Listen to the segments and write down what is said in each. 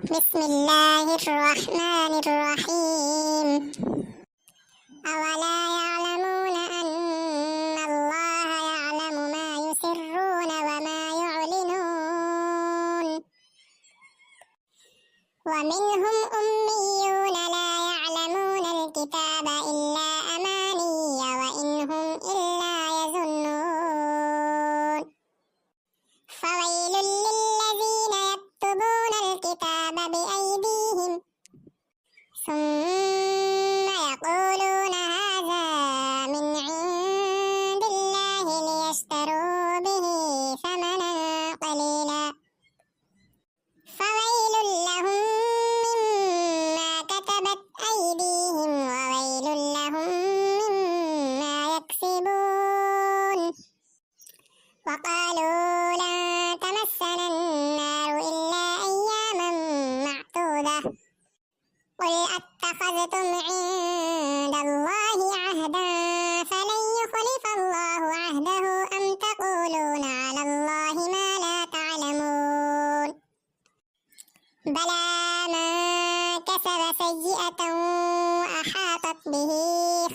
بسم الله الرحمن الرحيم. أولا يعلمون أن الله يعلم ما يسرون وما يعلنون. ومنهم أميون لا يعلمون الكتاب إلا أماني وإن هم إلا يظنون. فويل للذين يكتبون الكتاب بأيديهم ثم يقولون هذا من عند الله ليشتروا به ثمنا قليلا فويل لهم مما كتبت أيديهم وويل لهم مما يكسبون. وقالوا لن تمسنا النار إلا أياما معدودة قل أتخذتم عند الله عهدا فلن يخلف الله عهده أم تقولون على الله ما لا تعلمون. بلى من كسب سيئة وأحاطت به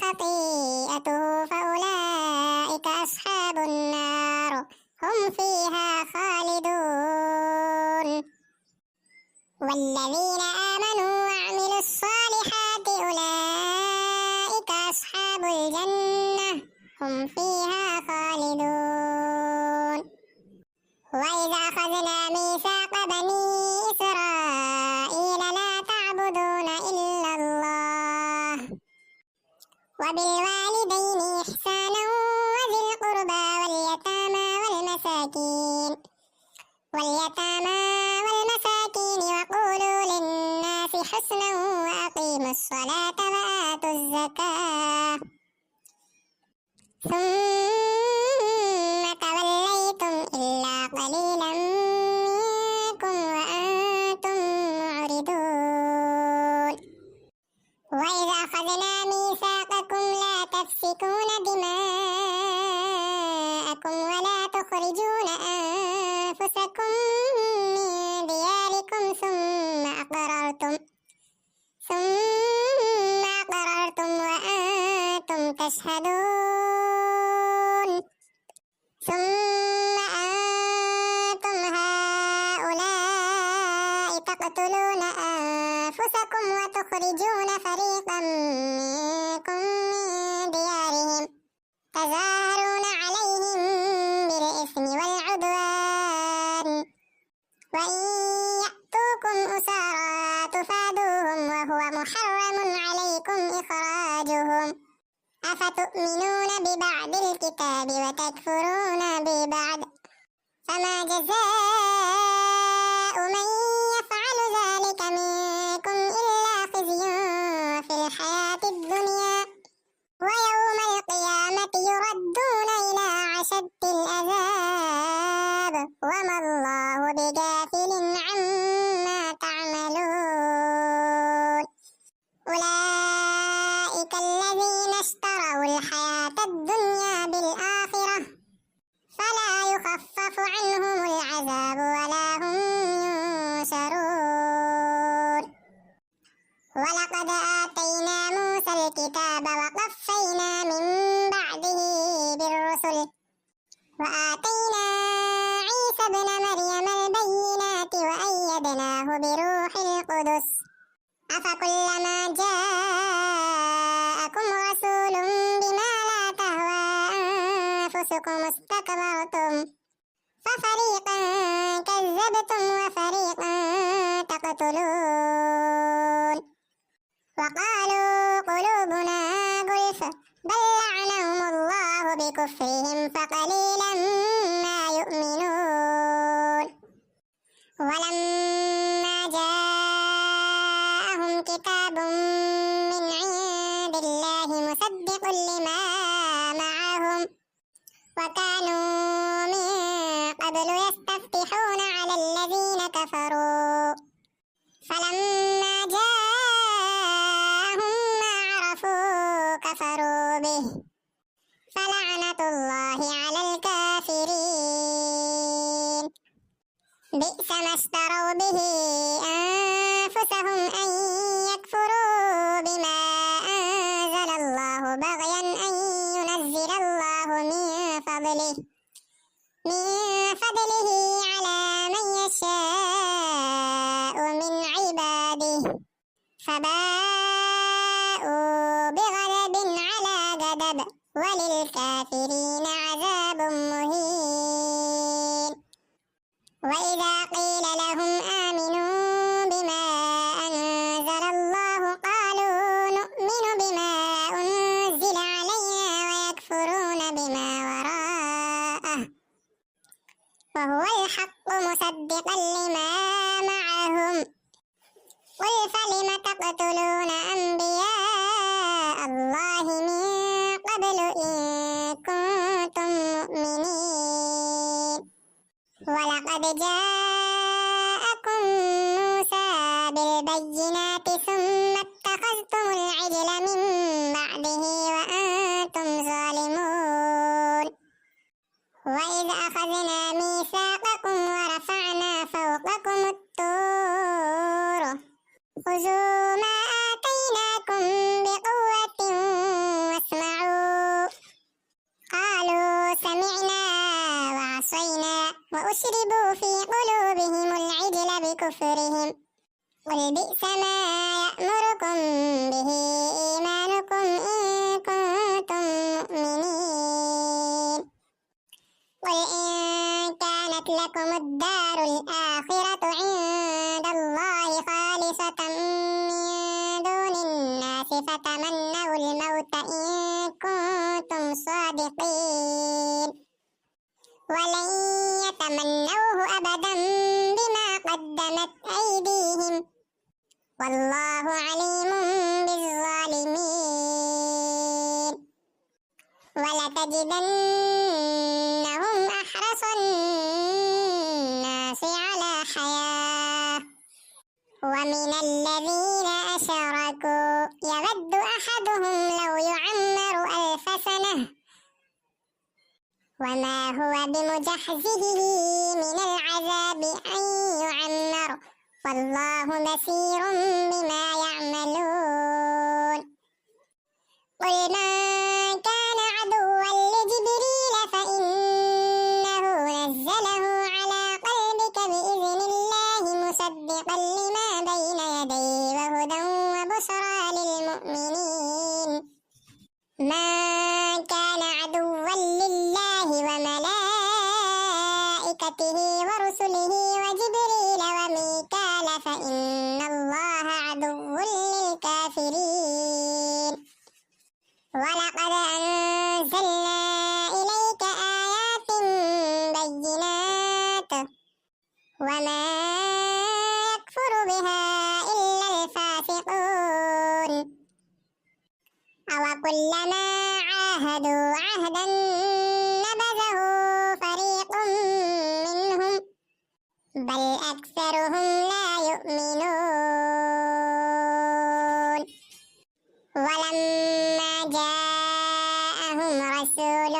خطيئته فأولئك أصحاب النار هم فيها خالدون. والذين آمنوا وعملوا الصالحات أولئك أصحاب الجنة هم فيها خالدون. وإذا أخذنا ميثاق بني إسرائيل لا تعبدون إلا الله وبالوالدين إحسانا وذي القربى واليتامى والمساكين وقولوا للناس حسنا وأقيموا الصلاة وآتوا الزكاة ثم توليتم إلا قليلا منكم وأنتم معرضون. وإذا أخذنا ميثاقكم لا تسفكون دماءكم ولا تخرجون أنفسكم من دياركم ثم أقررتم وأنتم تشهدون. ثم أنتم هؤلاء تقتلون أنفسكم وتخرجون فريقا منكم من ديارهم تظاهرون عليهم بالإثم والعدوان وإن يأتوكم أسارى تفادوهم وهو محرم عليكم إخراجهم أفتؤمنون ببعض الكتاب وتكفرون ببعض فما جزاء من يفعل ذلك منكم إلا خزي في الحياة الدنيا ويوم القيامة يردون إلى أشد العذاب وما الله بغافل عما تعملون. أولئك الذين اشتروا الحياة الدنيا بالآخرة فلا يخفف عنهم العذاب ولا هم ينصرون. ولقد آتينا موسى الكتاب وقفينا من بعده بالرسل وآتينا عيسى ابن مريم البينات وأيدناه بروح القدس أفكلما جاءكم رسول بما لا تهوى أنفسكم استكبرتم ففريقا كذبتم وفريقا تقتلون. وقالوا قلوبنا غلف بل لعنهم الله بكفرهم فقليلا ما يؤمنون. ولما جاءهم كتاب من عند الله مصدق لما معهم وكانوا من قبل يستفتحون على الذين كفروا فلما جاءهم ما عرفوا كفروا به فلعنة الله على الكافرين. بئس ما اشتروا به فباءوا بغضب على غضب وللكافرين عذاب مهين. وإذا قيل لهم آمنوا بما أنزل الله قالوا نؤمن بما أنزل علينا ويكفرون بما وراءه وهو الحق مصدقا لما معهم. قل فلم تقتلون أنبياء الله من قبل إن كنتم مؤمنين. ولقد جاءكم موسى بالبينات ثم اتخذتم العجل من بعده وأنتم ظالمون. وإذ أخذنا ميثاقكم ورفعنا فوقكم الطور خذوا ما آتيناكم بقوة واسمعوا. قالوا سمعنا وعصينا وأشربوا في قلوبهم العجل بكفرهم. قل بئس ما يأمركم به إيمانكم إن كنتم مؤمنين. قل إن كانت لكم الدار الآخرة عند الله خالصة من دون الناس فتمنوا الموت إن كنتم صادقين ولن يتمنوه أبدا بما قدمت أيديهم والله عليم بالظالمين. ولتجدنهم أحرص الناس على حياة ومن الذين أشركوا يود أحدهم لو يعمر 1000 سنة وما هو بمزحزحه من العذاب أن يعمر والله بصير بما يعملون. قل من كان عدوا لجبريل فإنه نزله على قلبك بإذن الله مصدقا لما بين يديه وهدى وبشرى للمؤمنين. من كان عدوا لله وملائكته ورسله وجبريل وميكال فإن الله عدو للكافرين. ولقد أنزلنا إليك آيات بينات وما يكفر بها إلا الفاسقون. أوكلما عاهدوا عهدا نبذه فريق منهم بل أكثرهم لا يؤمنون. ولما جاءهم رسول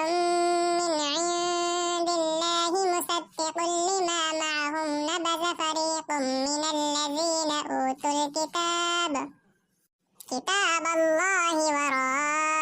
من عند الله مصدق لما معهم نبذ فريق من الذين أوتوا الكتاب كتاب الله وراء